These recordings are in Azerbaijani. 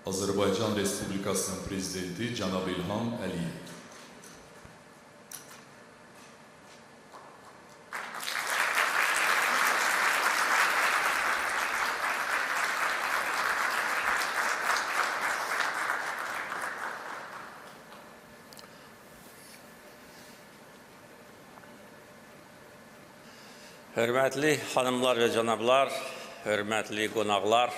Azərbaycan Respublikasının Prezidenti Cənab İlham Əliyev. Hörmətli xanımlar və cənablar, hörmətli qonaqlar,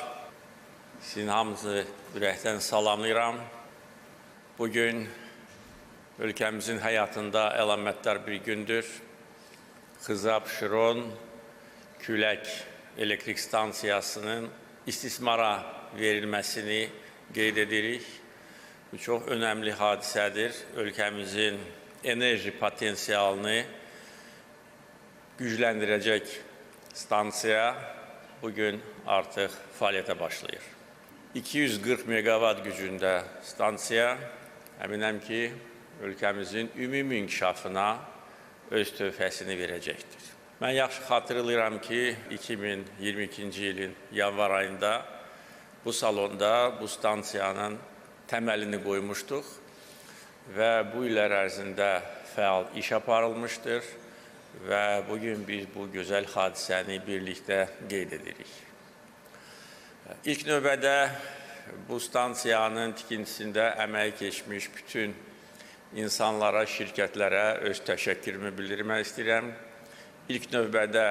sizin hamınızı ürəkdən salamlayıram. Bugün ölkəmizin həyatında əlamətdar bir gündür. Xızab-Şiron Külək elektrik stansiyasının istismara verilməsini qeyd edirik. Bu çox önəmli hadisədir. Ölkəmizin enerji potensialını gücləndirəcək stansiya bugün artıq fəaliyyətə başlayır. 240 megawatt gücündə stansiya, əminəm ki, ölkəmizin ümumi inkişafına öz töhfəsini verəcəkdir. Mən yaxşı xatırlayıram ki, 2022-ci ilin yanvar ayında bu salonda bu stansiyanın təməlini qoymuşduq və bu illər ərzində fəal iş aparılmışdır. Və bugün biz bu gözəl hadisəni birlikdə qeyd edirik. İlk növbədə bu stansiyanın tikintisində əmək keçmiş bütün insanlara, şirkətlərə öz təşəkkürümü bildirmək istəyirəm. İlk növbədə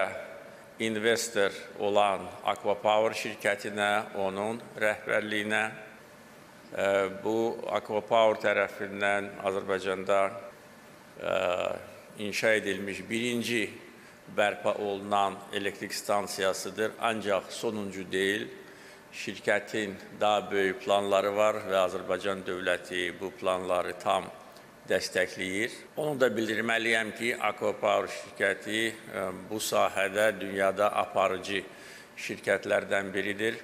investor olan Aqua Power şirkətinə, onun rəhbərliyinə, bu Aqua Power tərəfindən Azərbaycanda inşa edilmiş birinci bərpa olunan elektrik stansiyasıdır. Ancaq sonuncu deyil, şirkətin daha böyük planları var və Azərbaycan dövləti bu planları tam dəstəkləyir. Onu da bildirməliyəm ki, Aqua Power şirkəti bu sahədə dünyada aparıcı şirkətlərdən biridir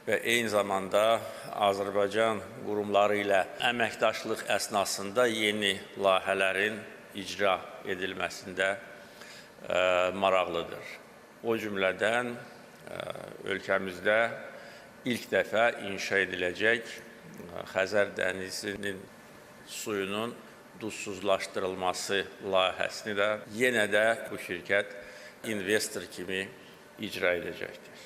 və eyni zamanda Azərbaycan qurumları ilə əməkdaşlıq əsnasında yeni layihələrin icra edilməsində maraqlıdır. O cümlədən ölkəmizdə ilk dəfə inşa ediləcək Xəzər dənizinin suyunun duzsuzlaşdırılması layihəsini də yenə də bu şirkət investor kimi icra edəcəkdir.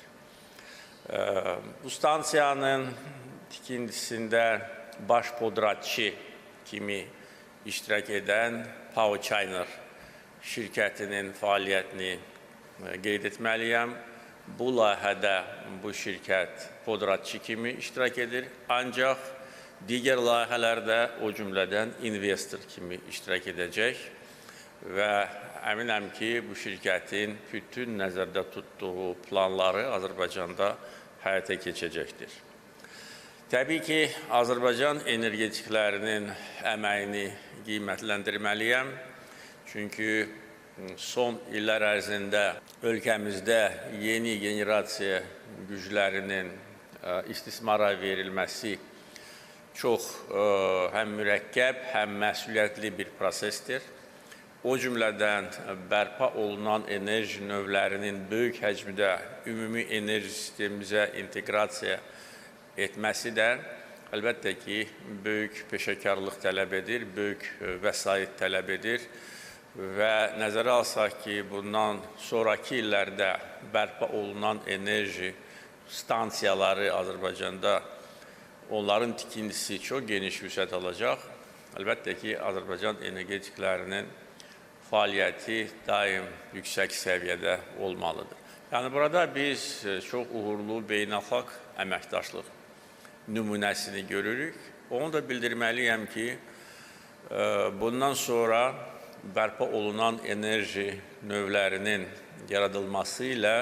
Bu stansiyanın tikintisində baş podratçı kimi iştirak edən PowerChina şirkətinin fəaliyyətini qeyd etməliyəm. Bu layihədə bu şirkət podratçı kimi iştirak edir, ancaq digər layihələrdə o cümlədən investor kimi iştirak edəcək və əminəm ki, bu şirkətin bütün nəzərdə tutduğu planları Azərbaycanda həyata keçəcəkdir. Təbii ki, Azərbaycan energetiklərinin əməyini qiymətləndirməliyəm. Çünki son illər ərzində ölkəmizdə yeni generasiya güclərinin istismara verilməsi çox həm mürəkkəb, həm məsuliyyətli bir prosesdir. O cümlədən bərpa olunan enerji növlərinin böyük həcmdə ümumi enerji sistemimizə inteqrasiya etməsi də əlbəttə ki, böyük peşəkarlıq tələb edir, böyük vəsait tələb edir və nəzərə alsaq ki, bundan sonraki illərdə bərpa olunan enerji stansiyaları Azərbaycanda onların tikintisi çox geniş vüsət alacaq. Əlbəttə ki, Azərbaycan energetiklərinin fəaliyyəti daim yüksək səviyyədə olmalıdır. Yəni, burada biz çox uğurlu beynəlxalq əməkdaşlıq nümunəsini görürük. Onu da bildirməliyəm ki, bundan sonra bərpa olunan enerji növlərinin yaradılması ilə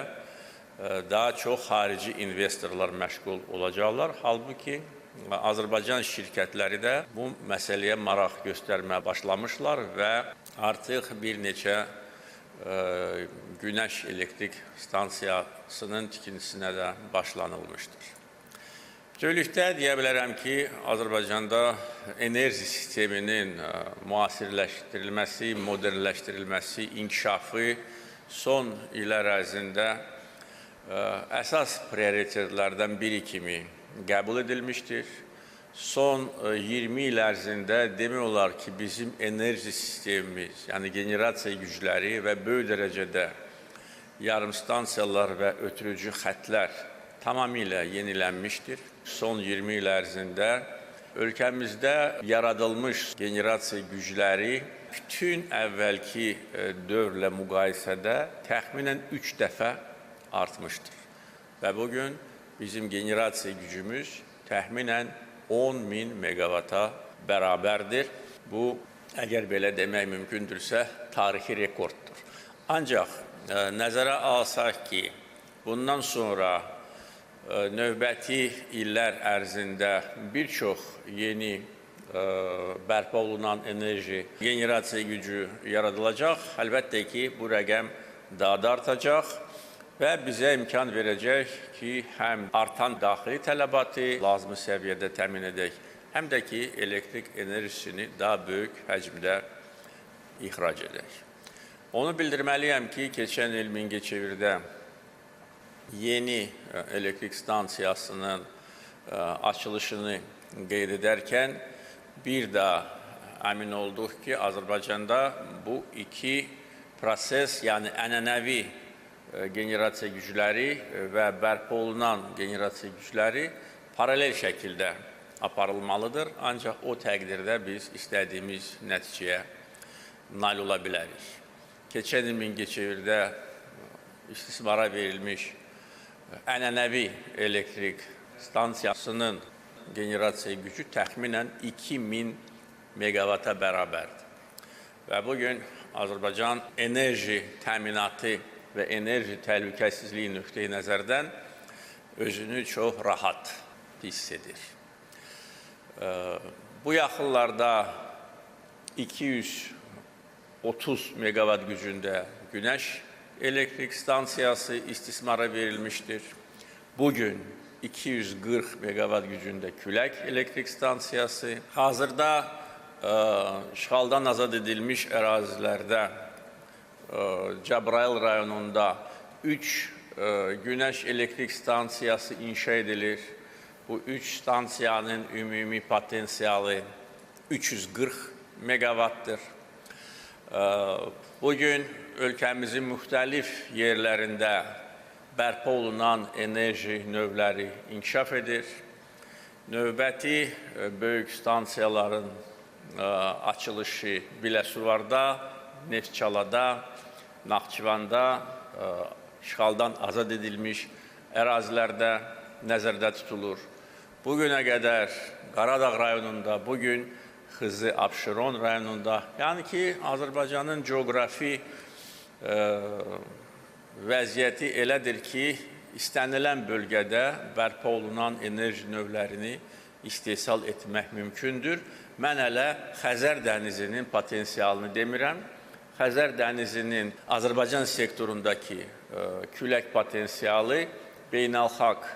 daha çox xarici investorlar məşğul olacaqlar. Halbuki, Azərbaycan şirkətləri də bu məsələyə maraq göstərməyə başlamışlar və artıq bir neçə günəş elektrik stansiyasının tikintisinə də başlanılmışdır. Bütövlükdə deyə bilərəm ki, Azərbaycanda enerji sisteminin müasirləşdirilməsi, modernləşdirilməsi, inkişafı son illər ərzində əsas prioritetlərdən biri kimi qəbul edilmişdir. Son 20 il ərzində demək olar ki, bizim enerji sistemimiz, yəni generasiya gücləri və böyük dərəcədə yarımstansiyalar və ötürücü xəttlər tamamilə yenilənmişdir. Son 20 il ərzində ölkəmizdə yaradılmış generasiya gücləri bütün əvvəlki dövrlə müqayisədə təxminən 3 dəfə artmışdır. Və bugün bizim generasiya gücümüz təxminən 10.000 megavata bərabərdir. Bu, əgər belə demək mümkündürsə, tarixi rekorddur. Ancaq nəzərə alsaq ki, bundan sonra növbəti illər ərzində bir çox yeni bərpa olunan enerji generasiya gücü yaradılacaq. Əlbəttə ki, bu rəqəm daha da artacaq və bizə imkan verəcək ki, həm artan daxili tələbatı lazımi səviyyədə təmin edək, həm də ki, elektrik enerjisini daha böyük həcmdə ixrac edək. Onu bildirməliyəm ki, keçən il Mingəçevirdə yeni elektrik stansiyasının açılışını qeyd edərkən bir daha əmin olduq ki, Azərbaycanda bu iki proses, yəni ənənəvi generasiya gücləri və bərpa olunan generasiya gücləri paralel şəkildə aparılmalıdır. Ancaq o təqdirdə biz istədiyimiz nəticəyə nail ola bilərik. Keçən il Mingəçevirdə istismara verilmiş ənənəvi elektrik stansiyasının generasiya gücü təxminən 2000 megavata bərabərdir. Və bugün Azərbaycan enerji təminatı və enerji təhlükəsizliyi nöqteyi nəzərdən özünü çox rahat hiss edir. Bu yaxınlarda 230 megavat gücündə günəş elektrik stansiyası istismara verilmişdir. Bugün 240 megavat gücündə külək elektrik stansiyası. Hazırda işğaldan azad edilmiş ərazilərdə Cəbrayıl rayonunda 3 günəş elektrik stansiyası inşa edilir. Bu 3 stansiyanın ümumi potensialı 340 megavatdır. Bugün ölkəmizin müxtəlif yerlərində bərpa olunan enerji növləri inkişaf edir. Növbəti böyük stansiyaların açılışı Biləsuvarda, Neftçalada, Naxçıvanda, işğaldan azad edilmiş ərazilərdə nəzərdə tutulur. Bugünə qədər Qaradağ rayonunda, bugün Xızı Abşeron rayonunda, yəni ki, Azərbaycanın coğrafi vəziyyəti elədir ki, istənilən bölgədə bərpa olunan enerji növlərini istehsal etmək mümkündür. Mən hələ Xəzər dənizinin potensialını demirəm. Xəzər dənizinin Azərbaycan sektorundakı külək potensialı beynəlxalq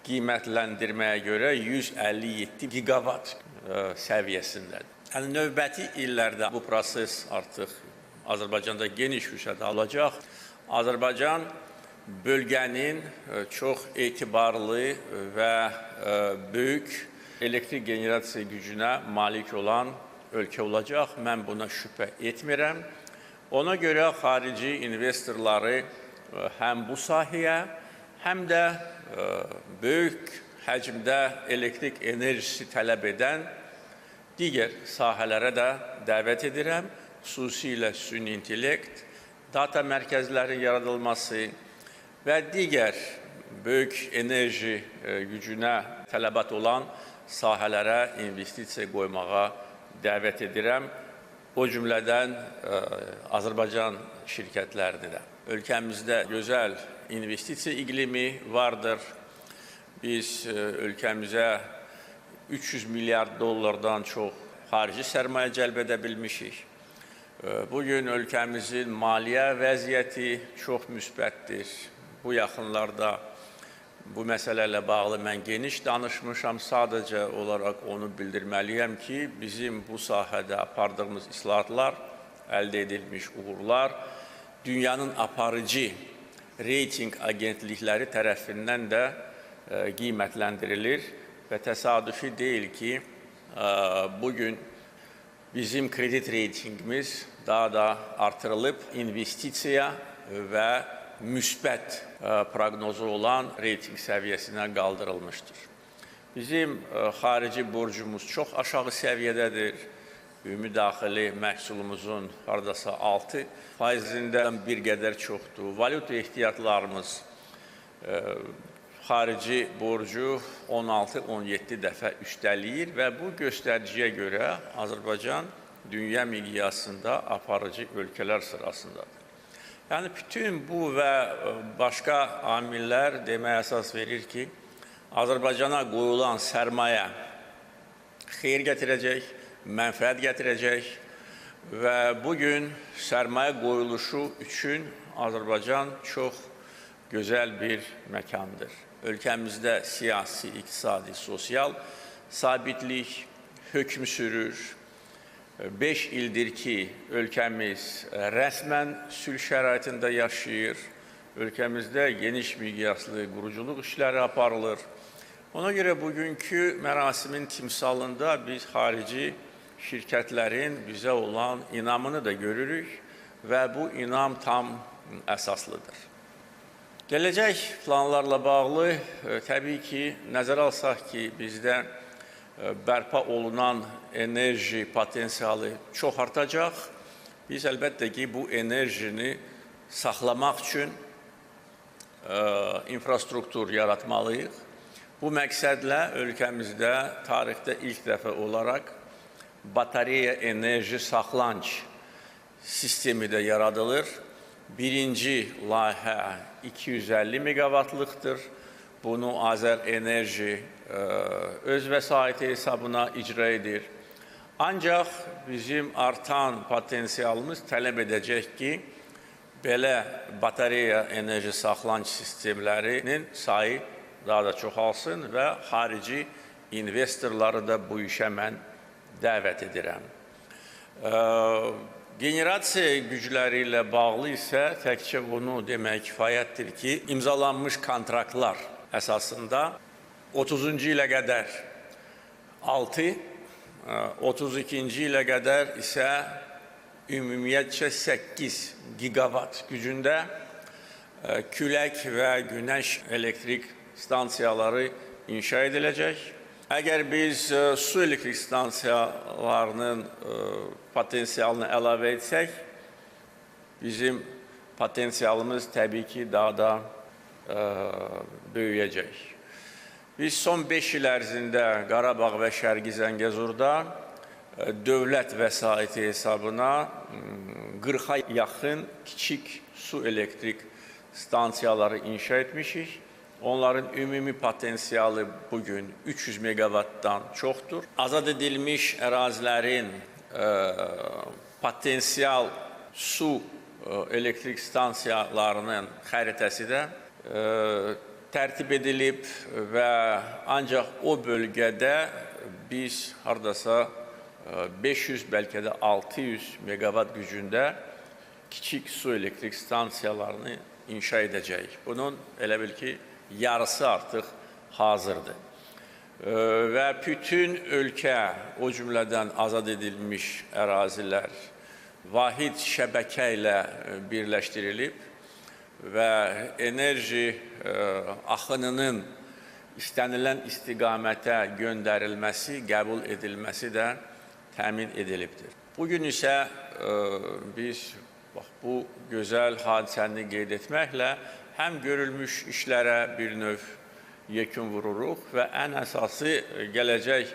qiymətləndirməyə görə 157 gigavat səviyyəsindədir. Yəni, növbəti illərdə bu proses artıq Azərbaycanda geniş şüşədə alacaq. Azərbaycan bölgənin çox etibarlı və böyük elektrik generasiya gücünə malik olan ölkə olacaq. Mən buna şübhə etmirəm. Ona görə xarici investorları həm bu sahəyə, həm də böyük həcmdə elektrik enerjisi tələb edən digər sahələrə də dəvət edirəm. Xüsusilə süni intellekt, data mərkəzlərinin yaradılması və digər böyük enerji gücünə tələbat olan sahələrə investisiya qoymağa dəvət edirəm. O cümlədən Azərbaycan şirkətlərini də. Ölkəmizdə gözəl investisiya iqlimi vardır. Biz ölkəmizə 300 milyard dollardan çox xarici sərmayə cəlb edə bilmişik. Bugün ölkəmizin maliyyə vəziyyəti çox müsbətdir. Bu yaxınlarda bu məsələ ilə bağlı mən geniş danışmışam. Sadəcə olaraq onu bildirməliyəm ki, bizim bu sahədə apardığımız islahatlar, əldə edilmiş uğurlar dünyanın aparıcı reyting agentlikləri tərəfindən də qiymətləndirilir və təsadüfi deyil ki, bugün bizim kredit reytingimiz daha da artırılıb, investisiya və müsbət proqnozu olan reyting səviyyəsinə qaldırılmışdır. Bizim xarici borcumuz çox aşağı səviyyədədir. Müdaxili məhsulumuzun haradasa 6%-dən bir qədər çoxdur. Valyuta ehtiyatlarımız xarici borcu 16-17 dəfə üstələyir və bu göstəriciyə görə Azərbaycan dünya miqyasında aparıcı ölkələr sırasındadır. Yəni, bütün bu və başqa amillər deməyə əsas verir ki, Azərbaycana qoyulan sərmayə xeyir gətirəcək, mənfəət gətirəcək və bugün sərmayə qoyuluşu üçün Azərbaycan çox gözəl bir məkandır. Ölkəmizdə siyasi, iqtisadi, sosial sabitlik hökm sürür. 5 ildir ki, ölkəmiz rəsmən sülh şəraitində yaşayır. Ölkəmizdə geniş miqyaslı quruculuq işləri aparılır. Ona görə bugünkü mərasimin timsalında biz xarici şirkətlərin bizə olan inamını da görürük və bu inam tam əsaslıdır. Gələcək planlarla bağlı təbii ki, nəzərə alsaq ki, bizdə bərpa olunan enerji potensialı çox artacaq. Biz əlbəttə ki, bu enerjini saxlamaq üçün infrastruktur yaratmalıyıq. Bu məqsədlə ölkəmizdə tarixdə ilk dəfə olaraq batareya enerji saxlanc sistemi də yaradılır. Birinci layihə 250 megavatlıqdır. Bunu Azər Enerji öz vəsaiti hesabına icra edir. Ancaq bizim artan potensialımız tələb edəcək ki, belə batareya enerji saxlanc sistemlərinin sayı daha da çoxalsın və xarici investorları da bu işə mən dəvət edirəm. Generasiya gücləri ilə bağlı isə təkcə bunu demək kifayətdir ki, imzalanmış kontraktlar əsasında 30-cu ilə qədər 6, 32-ci ilə qədər isə ümumiyyətcə 8 gigavat gücündə külək və günəş elektrik stansiyaları inşa ediləcək. Əgər biz su elektrik stansiyalarının potensialını əlavə etsək, bizim potensialımız təbii ki, daha da böyüyəcək. Biz son 5 il ərzində Qarabağ və Şərqi Zəngəzurda dövlət vəsaiti hesabına 40-a yaxın kiçik su elektrik stansiyaları inşa etmişik. Onların ümumi potensialı bugün 300 megavatdan çoxdur. Azad edilmiş ərazilərin potensial su elektrik stansiyalarının xəritəsi də tərtib edilib və ancaq o bölgədə biz haradasa 500, bəlkə də 600 megavat gücündə kiçik su elektrik stansiyalarını inşa edəcəyik. Bunun elə bil ki, yarısı artıq hazırdır. Və bütün ölkə, o cümlədən azad edilmiş ərazilər vahid şəbəkə ilə birləşdirilib və enerji axınının istənilən istiqamətə göndərilməsi, qəbul edilməsi də təmin edilibdir. Bugün isə biz bu gözəl hadisəni qeyd etməklə həm görülmüş işlərə bir növ yekun vururuq və ən əsası gələcək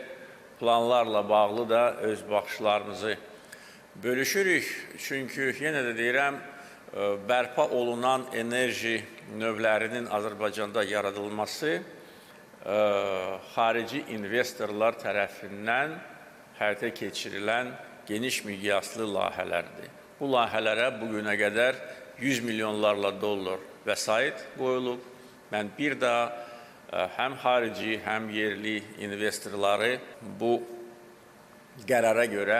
planlarla bağlı da öz baxışlarımızı bölüşürük. Çünki yenə də deyirəm, bərpa olunan enerji növlərinin Azərbaycanda yaradılması xarici investorlar tərəfindən həyata keçirilən geniş miqyaslı layihələrdir. Bu layihələrə bugünə qədər 100 milyonlarla dollar vəsait qoyulub. Mən bir daha həm xarici, həm yerli investorları bu qərara görə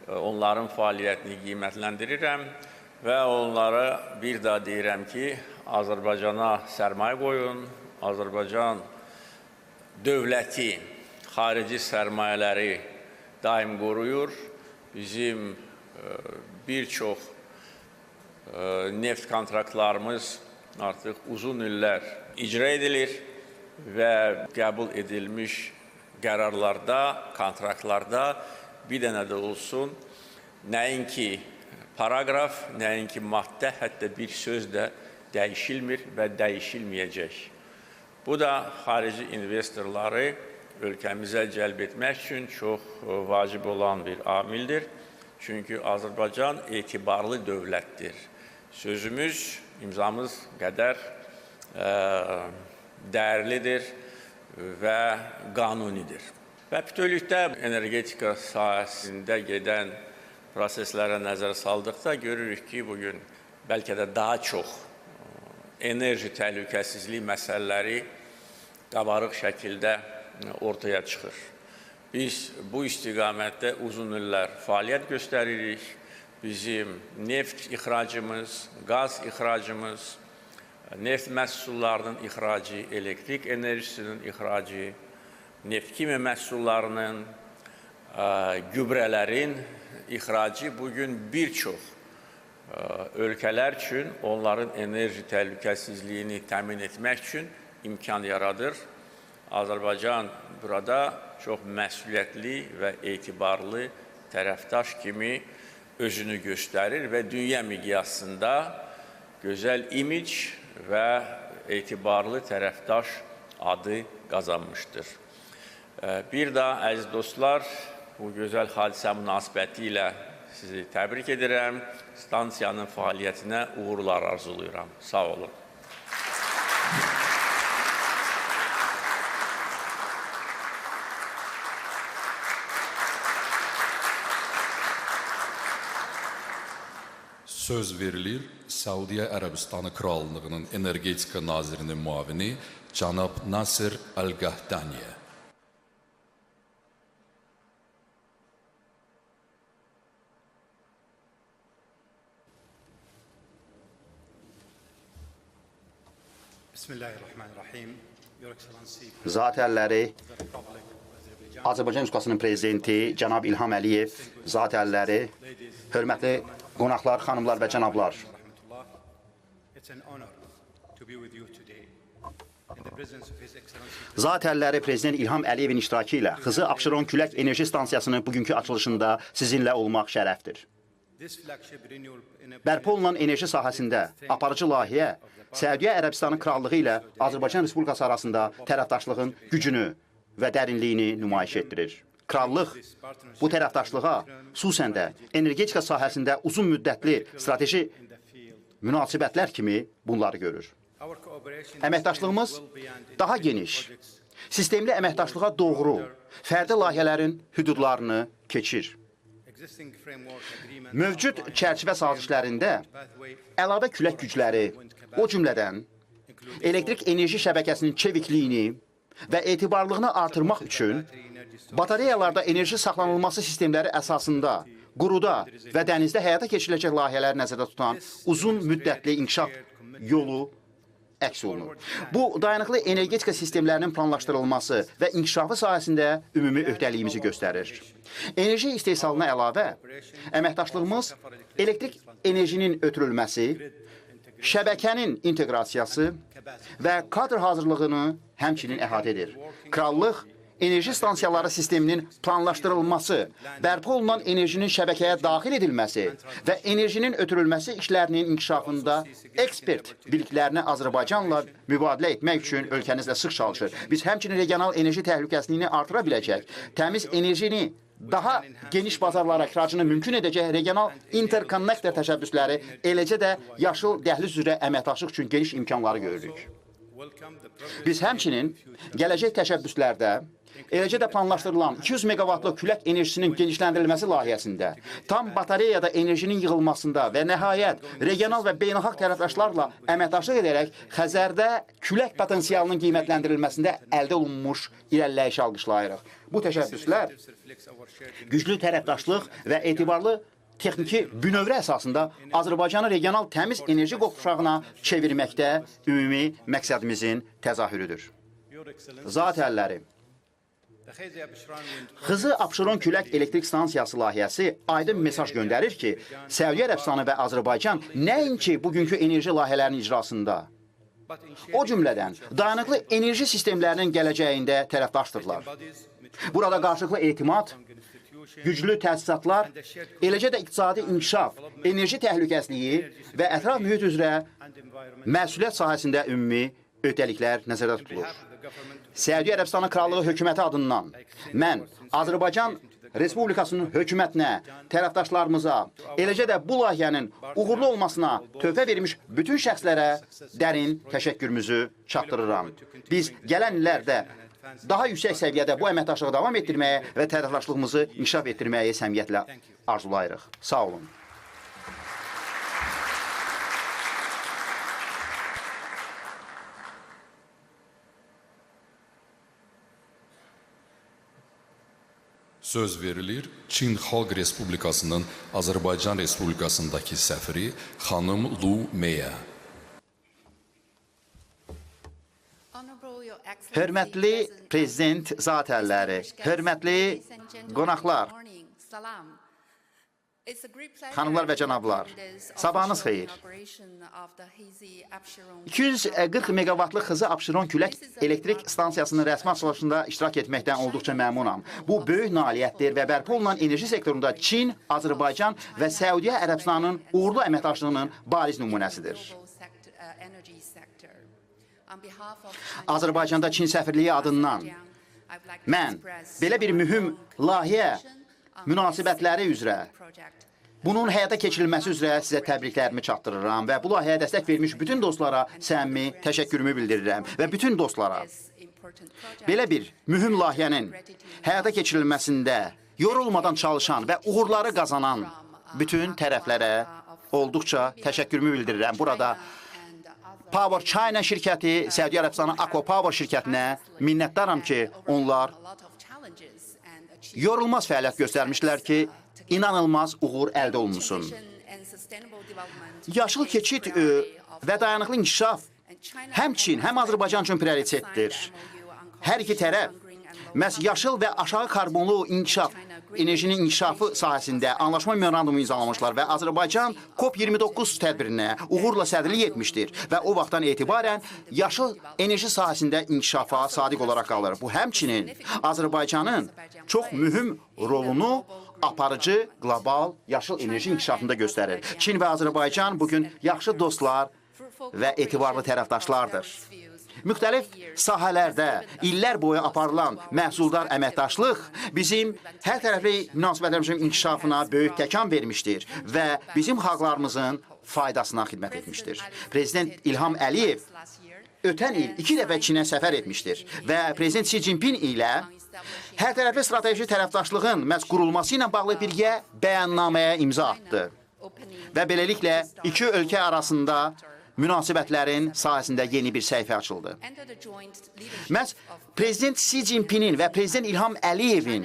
onların fəaliyyətini qiymətləndirirəm və onlara bir daha deyirəm ki, Azərbaycana sərmayə qoyun, Azərbaycan dövləti xarici sərmayələri daim qoruyur. Bizim bir çox neft kontraktlarımız artıq uzun illər icra edilir və qəbul edilmiş qərarlarda, kontraktlarda bir dənə də olsun, nəinki paragraf, nəinki maddə, hətta bir söz də dəyişilmir və dəyişilməyəcək. Bu da xarici investorları ölkəmizə cəlb etmək üçün çox vacib olan bir amildir. Çünki Azərbaycan etibarlı dövlətdir. Sözümüz, imzamız qədər dəyərlidir və qanunidir. Və bütövlükdə energetika sahəsində gedən proseslərə nəzər saldıqda görürük ki, bugün bəlkə də daha çox enerji təhlükəsizliyi məsələləri qabarıq şəkildə ortaya çıxır. Biz bu istiqamətdə uzun illər fəaliyyət göstəririk. Bizim neft ixracımız, qaz ixracımız, neft məhsullarının ixracı, elektrik enerjisinin ixracı, neft kimi məhsullarının, gübrələrin ixracı bugün bir çox ölkələr üçün onların enerji təhlükəsizliyini təmin etmək üçün imkan yaradır. Azərbaycan burada çox məsuliyyətli və etibarlı tərəfdaş kimi özünü göstərir və dünya miqyasında gözəl imic və etibarlı tərəfdaş adı qazanmışdır. Bir daha, əziz dostlar, bu gözəl hadisə münasibəti ilə sizi təbrik edirəm. Stansiyanın fəaliyyətinə uğurlar arzulayıram. Sağ olun. Söz verilir Səudiyyə Ərəbistanı Krallığının Energetika Nazirinin müavini cənab Nasir Əl-Qahdaniyə. Bismillahirrahmanirrahim. Zat əlləri, Azərbaycan Respublikasının prezidenti cənab İlham Əliyev, zat əlləri, hörmətli qonaqlar, xanımlar və cənablar. Zat əlləri prezident İlham Əliyevin iştirakı ilə Xızı Abşeron Külək Enerji Stansiyasının bugünkü açılışında sizinlə olmaq şərəfdir. Bərpa olunan enerji sahəsində aparıcı layihə Səudiyyə Ərəbistanı Krallığı ilə Azərbaycan Respublikası arasında tərəfdaşlığın gücünü və dərinliyini nümayiş etdirir. Krallıq bu tərəfdaşlığa xüsusən də energetika sahəsində uzun müddətli strateji münasibətlər kimi bunları görür. Əməkdaşlığımız daha geniş, sistemli əməkdaşlığa doğru fərdi layihələrin hüdudlarını keçir. Mövcud çərçivə sazişlərində əlavə külək gücləri, o cümlədən elektrik enerji şəbəkəsinin çevikliyini və etibarlılığını artırmaq üçün batareyalarda enerji saxlanılması sistemləri əsasında quruda və dənizdə həyata keçiriləcək layihələri nəzərdə tutan uzun müddətli inkişaf yolu əks olunur. Bu, dayanıqlı energetika sistemlərinin planlaşdırılması və inkişafı sahəsində ümumi öhdəliyimizi göstərir. Enerji istehsalına əlavə, əməkdaşlığımız elektrik enerjinin ötürülməsi, şəbəkənin inteqrasiyası və kadr hazırlığını həmçinin əhatə edir. Krallıq, enerji stansiyaları sisteminin planlaşdırılması, bərpa olunan enerjinin şəbəkəyə daxil edilməsi və enerjinin ötürülməsi işlərinin inkişafında ekspert biliklərini Azərbaycanla mübadilə etmək üçün ölkənizlə sıx çalışır. Biz həmçinin regional enerji təhlükəsizliyini artıra biləcək, təmiz enerjini daha geniş bazarlara ixracını mümkün edəcək regional interkonnektor təşəbbüsləri, eləcə də yaşıl dəhliz üzrə əməkdaşlıq üçün geniş imkanları görürük. Biz həmçinin gələcək təşəbbüslərdə, eləcə də planlaşdırılan 200 meqavatlıq külək enerjisinin genişləndirilməsi layihəsində, tam batareyada enerjinin yığılmasında və nəhayət regional və beynəlxalq tərəfdaşlarla əməkdaşlıq edərək Xəzərdə külək potensialının qiymətləndirilməsində əldə olunmuş irəliləyişi alqışlayırıq. Bu təşəbbüslər güclü tərəfdaşlıq və etibarlı texniki bünövrə əsasında Azərbaycanı regional təmiz enerji qovşağına çevirməkdə ümumi məqsədimizin təzahürüdür. Zat əlləri, Xızı Abşeron Külək Elektrik Stansiyası layihəsi aydın mesaj göndərir ki, Səudiyyə Ərəbistanı və Azərbaycan nəinki bugünkü enerji layihələrinin icrasında, o cümlədən dayanıqlı enerji sistemlərinin gələcəyində tərəfdaşdırlar. Burada qarşılıqlı etimad, güclü təsisatlar, eləcə də iqtisadi inkişaf, enerji təhlükəsizliyi və ətraf mühit üzrə məsuliyyət sahəsində ümumi öhdəliklər nəzərdə tutulur. Səudiyyə Ərəbistanı Krallığı hökuməti adından mən Azərbaycan Respublikasının hökumətinə, tərəfdaşlarımıza, eləcə də bu layihənin uğurlu olmasına töhfə vermiş bütün şəxslərə dərin təşəkkürümüzü çatdırıram. Biz gələn illərdə daha yüksək səviyyədə bu əməkdaşlığı davam etdirməyə və tərəfdaşlığımızı inkişaf etdirməyə səmiyyətlə arzulayırıq. Sağ olun. Söz verilir Çin Xalq Respublikasının Azərbaycan Respublikasındakı səfiri xanım Lu Meyə. Hörmətli prezident zat əlləri, hörmətli qonaqlar, xanımlar və cənablar, sabahınız xeyir. 240 meqavatlıq Xızı Abşeron Külək Elektrik Stansiyasının rəsmi açılışında iştirak etməkdən olduqca məmnunam. Bu, böyük nailiyyətdir və bərpa olunan enerji sektorunda Çin, Azərbaycan və Səudiyyə Ərəbistanının uğurlu əməkdaşlığının bariz nümunəsidir. Azərbaycanda Çin səfirliyi adından mən belə bir mühüm layihə münasibətləri üzrə, bunun həyata keçirilməsi üzrə sizə təbriklərimi çatdırıram və bu layihəyə dəstək vermiş bütün dostlara səmimi təşəkkürümü bildirirəm və bütün dostlara belə bir mühüm layihənin həyata keçirilməsində yorulmadan çalışan və uğurları qazanan bütün tərəflərə olduqca təşəkkürümü bildirirəm. Burada Power China şirkəti, Səudiyyə Ərəbistanı Aqua Power şirkətinə minnətdaram ki, onlar yorulmaz fəaliyyət göstərmişlər ki, inanılmaz uğur əldə olunsun. Yaşıl keçid və dayanıqlı inkişaf həm Çin, həm Azərbaycan üçün prioritetdir. Hər iki tərəf məhz yaşıl və aşağı karbonlu inkişaf, enerjinin inkişafı sahəsində anlaşma memorandumu imzalamışlar və Azərbaycan COP29 tədbirinə uğurla sədrlik etmişdir və o vaxtdan etibarən yaşıl enerji sahəsində inkişafa sadiq olaraq qalır. Bu, həmçinin Azərbaycanın çox mühüm rolunu aparıcı qlobal yaşıl enerji inkişafında göstərir. Çin və Azərbaycan bugün yaxşı dostlar və etibarlı tərəfdaşlardır. Müxtəlif sahələrdə illər boyu aparılan məhsuldar əməkdaşlıq bizim hər tərəfli münasibətlərimizin inkişafına böyük təkan vermişdir və bizim xalqlarımızın faydasına xidmət etmişdir. Prezident İlham Əliyev ötən il 2 dəfə Çinə səfər etmişdir və Prezident Xi Jinping ilə hər tərəfli strateji tərəfdaşlığın məhz qurulması ilə bağlı birgə bəyannaməyə imza atdı və beləliklə iki ölkə arasında münasibətlərin sahəsində yeni bir səhifə açıldı. Məhz Prezident Xi Jinpingin və Prezident İlham Əliyevin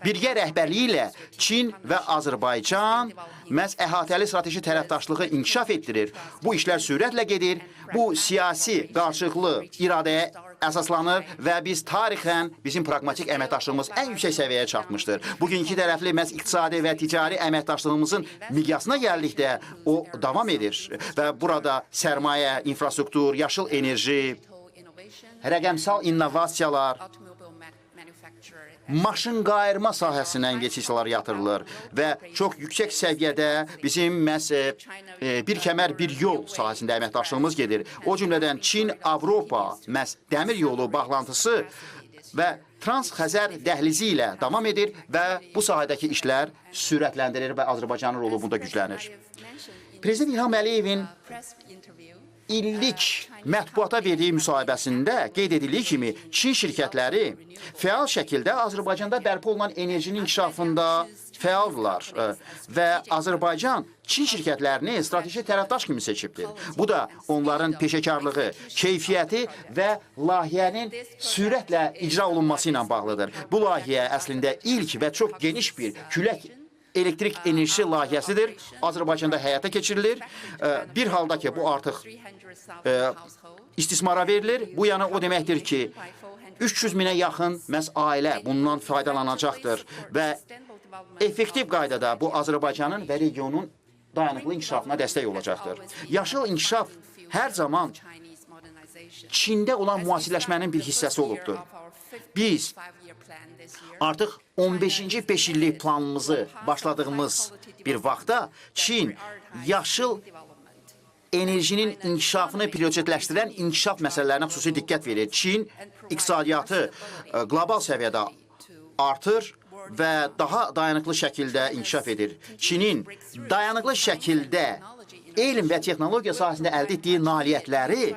birgə rəhbərliyi ilə Çin və Azərbaycan məhz əhatəli strateji tərəfdaşlığı inkişaf etdirir. Bu işlər sürətlə gedir, bu siyasi qarşılıqlı iradəyə əsaslanır və biz tarixən bizim pragmatik əməkdaşlığımız ən yüksək səviyyəyə çatmışdır. Bugün iki tərəfli məhz iqtisadi və ticari əməkdaşlığımızın miqyasına gəldikdə o davam edir və burada sərmayə, infrastruktur, yaşıl enerji, rəqəmsal innovasiyalar, maşın qayırma sahəsinə investisiyalar yatırılır və çox yüksək səviyyədə bizim məhz bir kəmər, bir yol sahəsində əməkdaşlığımız gedir. O cümlədən Çin-Avropa məhz dəmir yolu bağlantısı və Trans-Xəzər dəhlizi ilə davam edir və bu sahədəki işlər sürətləndirir və Azərbaycanın rolu bunda güclənir. Prezident İlham Əliyevin illik mətbuata verdiyi müsahibəsində qeyd edildiyi kimi Çin şirkətləri fəal şəkildə Azərbaycanda bərpa olunan enerjinin inkişafında fəaldırlar və Azərbaycan Çin şirkətlərini strateji tərəfdaş kimi seçibdir. Bu da onların peşəkarlığı, keyfiyyəti və layihənin sürətlə icra olunması ilə bağlıdır. Bu layihə əslində ilk və çox geniş bir külək elektrik enerjisi layihəsidir. Azərbaycanda həyata keçirilir. Bir halda ki, bu artıq istismara verilir. Bu yana o deməkdir ki, 300 minə yaxın məhz ailə bundan faydalanacaqdır və effektiv qaydada bu Azərbaycanın və regionun dayanıqlı inkişafına dəstək olacaqdır. Yaşıl inkişaf hər zaman Çində olan müasirləşmənin bir hissəsi olubdur. Biz artıq 15-ci 5 illik planımızı başladığımız bir vaxtda Çin yaşıl enerjinin inkişafını prioritetləşdirən inkişaf məsələlərinə xüsusi diqqət verir. Çin iqtisadiyyatı qlobal səviyyədə artır və daha dayanıqlı şəkildə inkişaf edir. Çinin dayanıqlı şəkildə elm və texnologiya sahəsində əldə etdiyi nailiyyətləri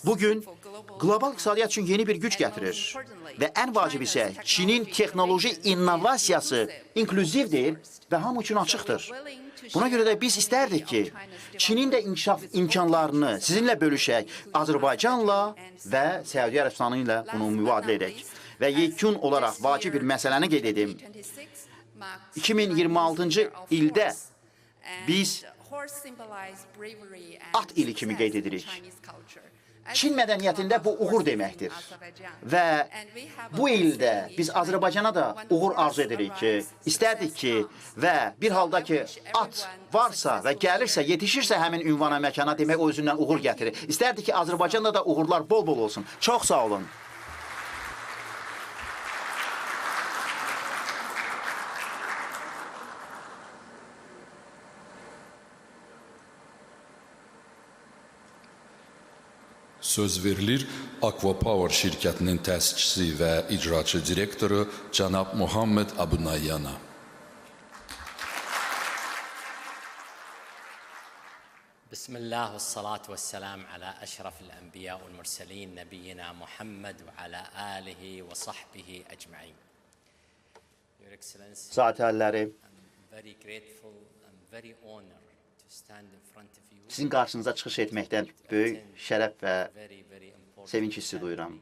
bugün qlobal iqtisadiyyat üçün yeni bir güc gətirir. Və ən vacib isə Çinin texnoloji innovasiyası inklüzivdir və hamı üçün açıqdır. Buna görə də biz istərdik ki, Çinin də inkişaf imkanlarını sizinlə bölüşək, Azərbaycanla və Səudiyyə Ərəbistanı ilə bunu mübadilə edək. Və yekun olaraq vacib bir məsələni qeyd edim. 2026-cı ildə biz at ili kimi qeyd edirik. Çin mədəniyyətində bu uğur deməkdir. Və bu ildə biz Azərbaycana da uğur arzu edirik. İstərdik ki, və bir halda ki, at varsa və gəlirsə, yetişirsə həmin ünvana, məkana, demək o özündən uğur gətirir. İstərdik ki, Azərbaycanda da uğurlar bol-bol olsun. Çox sağ olun. Söz verilir Aqua Power şirkətinin təsisçisi və icraçı direktoru cənab Muhammed Abunayyana. Bismillah və salatu və səlam alə əşrafil ənbiya və mürsəlin nəbiyyina Muhammed və alə alihi və sahbihi əcməin. Your Excellency, Zatəlləri, I'm very grateful, I'm very honored to stand in front of you. sizin qarşınıza çıxış etməkdən böyük şərəf və sevinç hissi duyuram.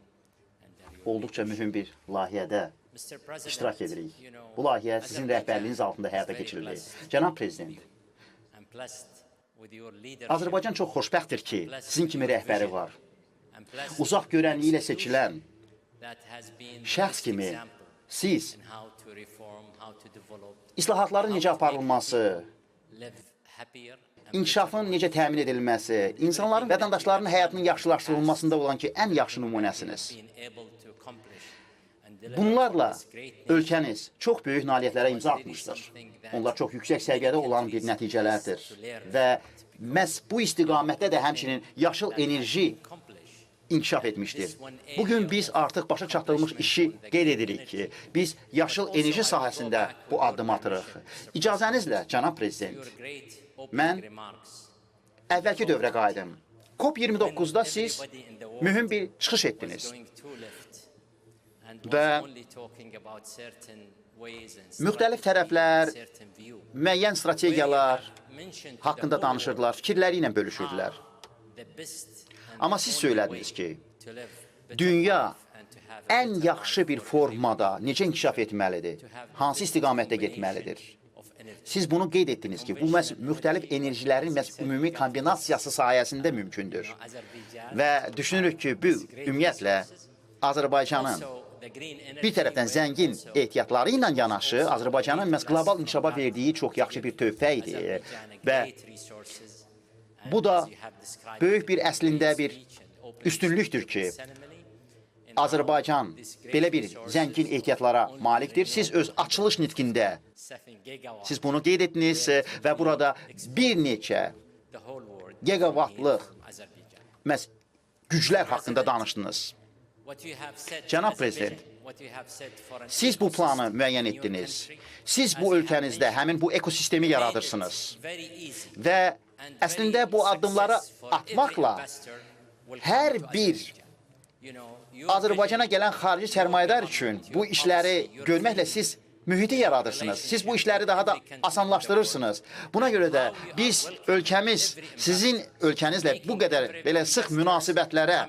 Olduqca mühüm bir layihədə iştirak edirik. Bu layihə sizin rəhbərliyiniz altında həyata keçirilir. Cənab Prezident, Azərbaycan çox xoşbəxtdir ki, sizin kimi rəhbəri var. Uzaq görənliyi ilə seçilən şəxs kimi siz islahatların necə aparılması, inkişafın necə təmin edilməsi, insanların, vətəndaşların həyatının yaxşılaşdırılmasında olan ki, ən yaxşı nümunəsiniz. Bunlarla ölkəniz çox böyük nailiyyətlərə imza atmışdır. Onlar çox yüksək səviyyədə olan bir nəticələrdir. Və məhz bu istiqamətdə də həmçinin yaşıl enerji inkişaf etmişdir. Bugün biz artıq başa çatdırılmış işi qeyd edirik ki, biz yaşıl enerji sahəsində bu addım atırıq. İcazənizlə, cənab Prezident, mən əvvəlki dövrə qayıdım. COP29-da siz mühüm bir çıxış etdiniz. Və müxtəlif tərəflər, müəyyən strategiyalar haqqında danışırdılar, fikirləri ilə bölüşürdülər. Amma siz söylədiniz ki, dünya ən yaxşı bir formada necə inkişaf etməlidir, hansı istiqamətdə getməlidir? Siz bunu qeyd etdiniz ki, bu müxtəlif enerjilərin ümumi kombinasiyası sayəsində mümkündür. Və düşünürük ki, bu ümumiyyətlə Azərbaycanın bir tərəfdən zəngin ehtiyatları ilə yanaşı, Azərbaycanın qlobal inkişafa verdiyi çox yaxşı bir töhfə idi. Və bu da böyük bir əslində bir üstünlükdür ki, Azərbaycan belə bir zəngin ehtiyatlara malikdir. Siz öz açılış nitqində siz bunu qeyd etdiniz və burada bir neçə gigavatlıq güclər haqqında danışdınız. Cənab Prezident, siz bu planı müəyyən etdiniz. Siz bu ölkənizdə həmin bu ekosistemi yaradırsınız. Və əslində bu addımları atmaqla hər bir Azərbaycana gələn xarici sərmayədar üçün bu işləri görməklə siz mühiti yaradırsınız. Siz bu işləri daha da asanlaşdırırsınız. Buna görə də biz ölkəmiz sizin ölkənizlə bu qədər belə sıx münasibətlərə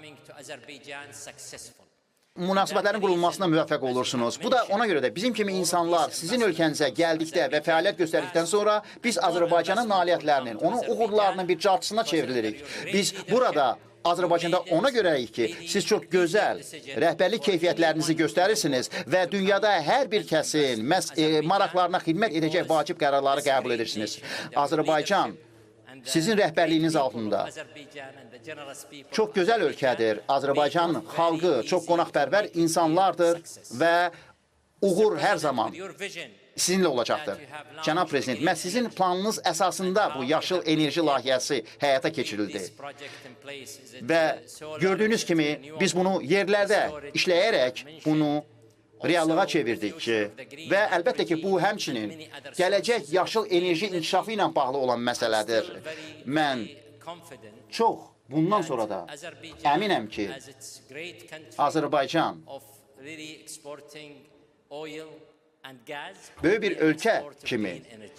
münasibətlərin qurulmasına müvəffəq olursunuz. Bu da ona görə də bizim kimi insanlar sizin ölkənizə gəldikdə və fəaliyyət göstərdikdən sonra biz Azərbaycanın nailiyyətlərinin, onun uğurlarının bir carçısına çevrilirik. Biz burada Azərbaycanda ona görəyik ki, siz çox gözəl rəhbərlik keyfiyyətlərinizi göstərirsiniz və dünyada hər bir kəsin maraqlarına xidmət edəcək vacib qərarları qəbul edirsiniz. Azərbaycan sizin rəhbərliyiniz altında çox gözəl ölkədir. Azərbaycan xalqı çox qonaqpərvər insanlardır və uğur hər zaman sizinlə olacaqdır. Cənab Prezident, məhz sizin planınız əsasında bu yaşıl enerji layihəsi həyata keçirildi. Və gördüyünüz kimi biz bunu yerlərdə işləyərək bunu reallığa çevirdik və əlbəttə ki, bu həmçinin gələcək yaşıl enerji inkişafı ilə bağlı olan məsələdir. Mən çox bundan sonra da əminəm ki, Azərbaycan böyük bir ölkə kimi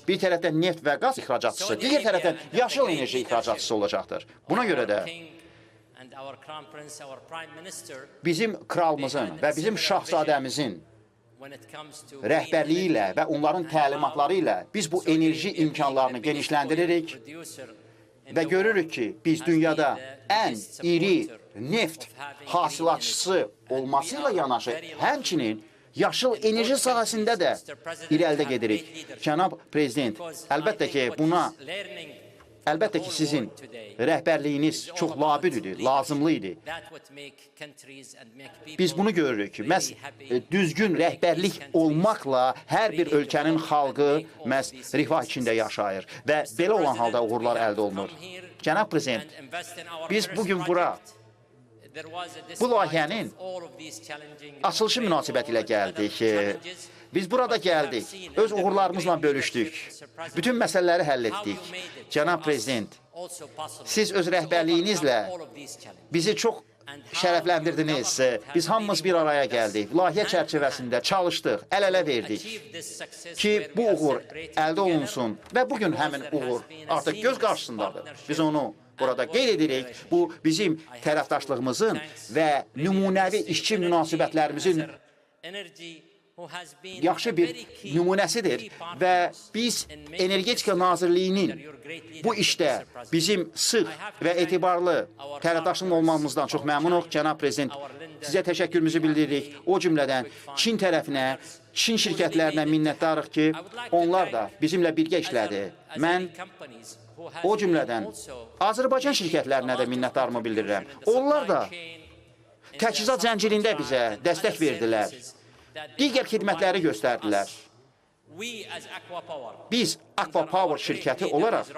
bir tərəfdən neft və qaz ixracatçısı, digər tərəfdən yaşıl enerji ixracatçısı olacaqdır. Buna görə də bizim kralımızın və bizim şahzadəmizin rəhbərliyi ilə və onların təlimatları ilə biz bu enerji imkanlarını genişləndiririk və görürük ki, biz dünyada ən iri neft hasilatçısı olması ilə yanaşı, həmçinin yaşıl enerji sahəsində də irəlidə gedirik. Cənab Prezident, əlbəttə ki, sizin rəhbərliyiniz çox labüddür, lazımlı idi. Biz bunu görürük ki, məhz düzgün rəhbərlik olmaqla hər bir ölkənin xalqı məhz rifah içində yaşayır və belə olan halda uğurlar əldə olunur. Cənab Prezident, biz bugün bura bu layihənin açılışı münasibəti ilə gəldik. Biz burada gəldik, öz uğurlarımızla bölüşdük, bütün məsələləri həll etdik. Cənab Prezident, siz öz rəhbərliyinizlə bizi çox şərəfləndirdiniz. Biz hamımız bir araya gəldik, layihə çərçivəsində çalışdıq, əl-ələ verdik ki, bu uğur əldə olunsun və bugün həmin uğur artıq göz qarşısındadır. Biz onu burada qeyd edirik, bu bizim tərəfdaşlığımızın və nümunəvi işçi münasibətlərimizin yaxşı bir nümunəsidir və biz Energetika Nazirliyinin bu işdə bizim sıx və etibarlı tərəfdaşlıq olmamızdan çox məmnunuq. Cənab Prezident, sizə təşəkkürümüzü bildiririk. O cümlədən Çin tərəfinə, Çin şirkətlərinə minnətdarıq ki, onlar da bizimlə birgə işlədi. Mən o cümlədən Azərbaycan şirkətlərinə də minnətdarımı bildirirəm. Onlar da təchizat zəncirində bizə dəstək verdilər. Digər xidmətləri göstərdilər. Biz Aqua Power şirkəti olaraq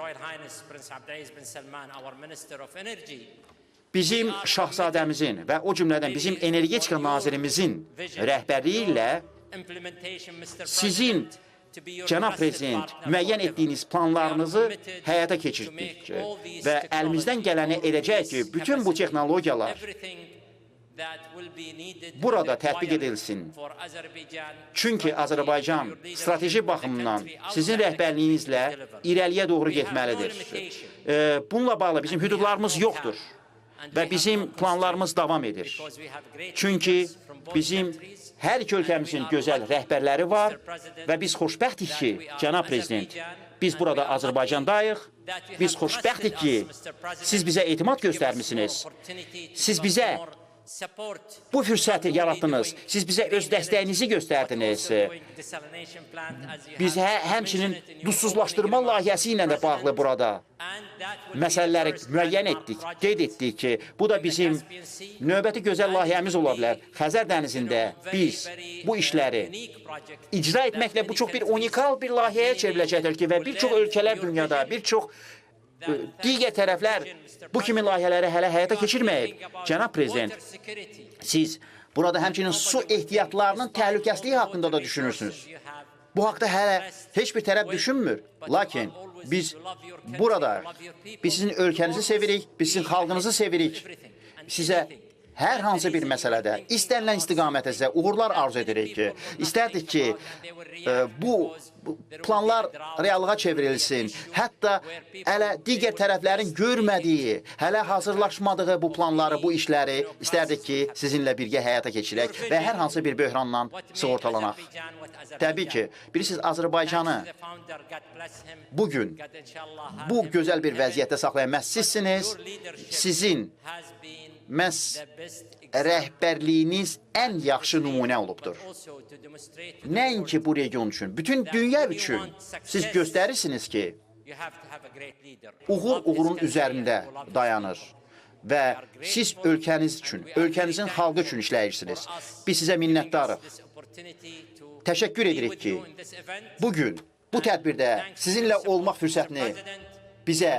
bizim şahzadəmizin və o cümlədən bizim energetika nazirimizin rəhbərliyi ilə sizin, Cənab Prezident, müəyyən etdiyiniz planlarınızı həyata keçirdik və əlimizdən gələni edəcək ki, bütün bu texnologiyalar burada tətbiq edilsin. Çünki Azərbaycan strateji baxımdan sizin rəhbərliyinizlə irəliyə doğru getməlidir. Bununla bağlı bizim hüdudlarımız yoxdur və bizim planlarımız davam edir. Çünki bizim hər iki ölkəmizin gözəl rəhbərləri var və biz xoşbəxtik ki, Cənab Prezident, biz burada Azərbaycandayıq, biz xoşbəxtik ki, siz bizə etimad göstərmişsiniz, siz bizə bu fürsəti yaratdınız, siz bizə öz dəstəyinizi göstərdiniz. Biz həmçinin duzsuzlaşdırma layihəsi ilə də bağlı burada məsələləri müəyyən etdik, qeyd etdik ki, bu da bizim növbəti gözəl layihəmiz ola bilər. Xəzər dənizində biz bu işləri icra etməklə bu çox bir unikal bir layihəyə çevriləcəkdir ki, və bir çox ölkələr dünyada, bir çox digər tərəflər bu kimi layihələri hələ həyata keçirməyib. Cənab Prezident, siz burada həmçinin su ehtiyatlarının təhlükəsizliyi haqqında da düşünürsünüz. Bu haqda hələ heç bir tərəf düşünmür. Lakin biz burada, biz sizin ölkənizi sevirik, biz sizin xalqınızı sevirik. Sizə hər hansı bir məsələdə istənilən istiqamətə sizə uğurlar arzu edirik ki, istərdik ki, bu planlar reallığa çevrilsin. Hətta hələ digər tərəflərin görmədiyi, hələ hazırlaşmadığı bu planları, bu işləri istərdik ki, sizinlə birgə həyata keçirək və hər hansı bir böhrandan sığortalanaq. Təbii ki, bilirsiniz, Azərbaycanı bugün bu gözəl bir vəziyyətdə saxlayan məhz sizsiniz. Sizin məhz rəhbərliyiniz ən yaxşı nümunə olubdur. Nəinki bu region üçün, bütün dünya üçün siz göstərirsiniz ki, uğur uğurun üzərində dayanır və siz ölkəniz üçün, ölkənizin xalqı üçün işləyirsiniz. Biz sizə minnətdarıq. Təşəkkür edirik ki, bugün bu tədbirdə sizinlə olmaq fürsətini bizə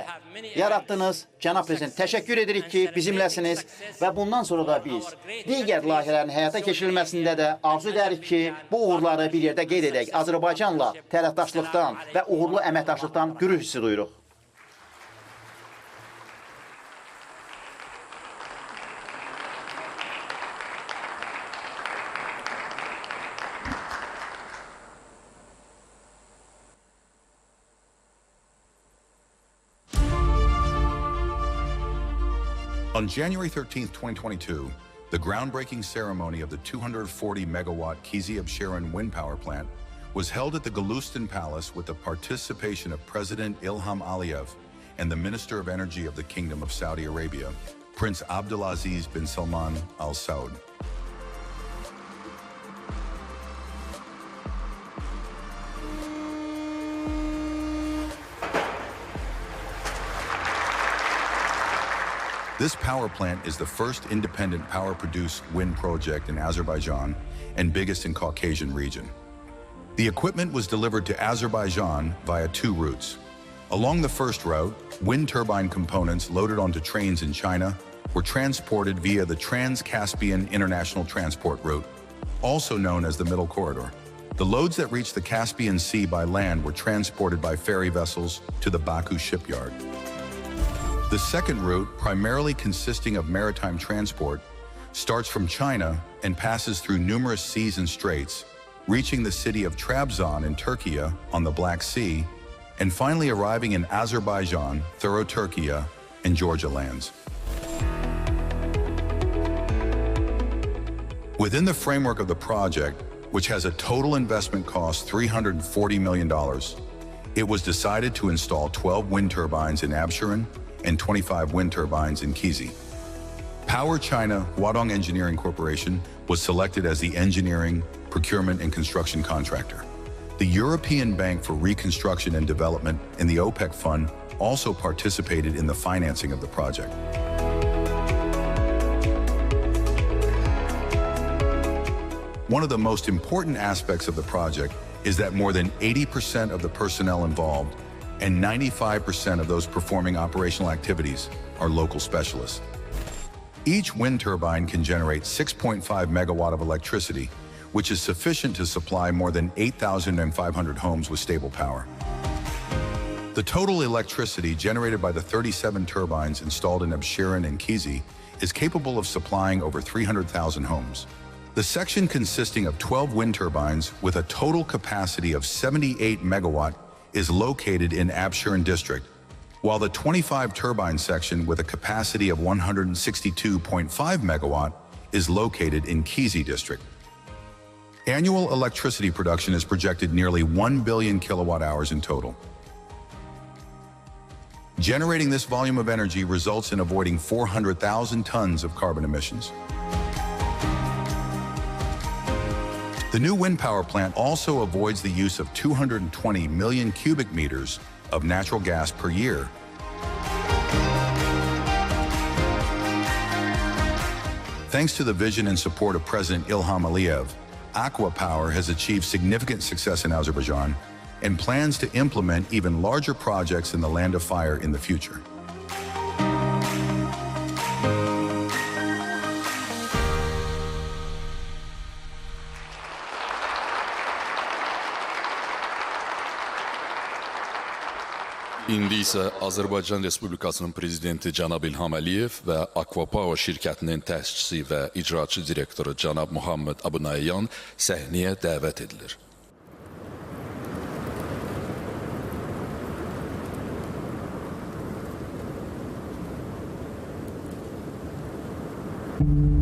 yaratdınız. Cənab Prezident, təşəkkür edirik ki, bizimləsiniz və bundan sonra da biz digər layihələrin həyata keçirilməsində də arzu edərik ki, bu uğurları bir yerdə qeyd edək. Azərbaycanla tərəfdaşlıqdan və uğurlu əməkdaşlıqdan qürur hissi duyuruq. On January 13, 2022, the groundbreaking ceremony of the 240-megawatt Kizi Absheron wind power plant was held at the Gulistan Palace with the participation of President Ilham Aliyev and the Minister of Energy of the Kingdom of Saudi Arabia, Prince Abdulaziz bin Salman Al Saud. This power plant is the first independent power-produced wind project in Azerbaijan and biggest in Caucasian region. The equipment was delivered to Azerbaijan via two routes. Along the first route, wind turbine components loaded onto trains in China were transported via the Trans-Caspian International Transport Route, also known as the Middle Corridor. The loads that reached the Caspian Sea by land were transported by ferry vessels to the Baku shipyard. The second route, primarily consisting of maritime transport, starts from China and passes through numerous seas and straits, reaching the city of Trabzon in Turkey on the Black Sea, and finally arriving in Azerbaijan, Turkey, and Georgia lands. Within the framework of the project, which has a total investment cost $340 million, it was decided to install 12 wind turbines in Absheron and 25 wind turbines in Kizi. Power China Huadong Engineering Corporation was selected as the engineering, procurement, and construction contractor. The European Bank for Reconstruction and Development and the OPEC Fund also participated in the financing of the project. One of the most important aspects of the project is that more than 80% of the personnel involved and 95% of those performing operational activities are local specialists. Each wind turbine can generate 6.5 megawatt of electricity, which is sufficient to supply more than 8,500 homes with stable power. The total electricity generated by the 37 turbines installed in Absheron and Kizi is capable of supplying over 300,000 homes. The section consisting of 12 wind turbines with a total capacity of 78 megawatt is located in Absheron district, while the 25 turbine section with a capacity of 162.5 megawatt is located in Kizi district. Annual electricity production is projected nearly 1 billion kilowatt hours in total. Generating this volume of energy results in avoiding 400,000 tons of carbon emissions. The new wind power plant also avoids the use of 220 million cubic meters of natural gas per year. Thanks to the vision and support of President Ilham Aliyev, ACWA Power has achieved significant success in Azerbaijan and plans to implement even larger projects in the Land of Fire in the future. İndi isə Azərbaycan Respublikasının prezidenti cənab İlham Əliyev və Aqua Power şirkətinin təşkiçisi və icraçı direktoru cənab Muhammed Abunayyan səhnəyə dəvət edilir. Thank you.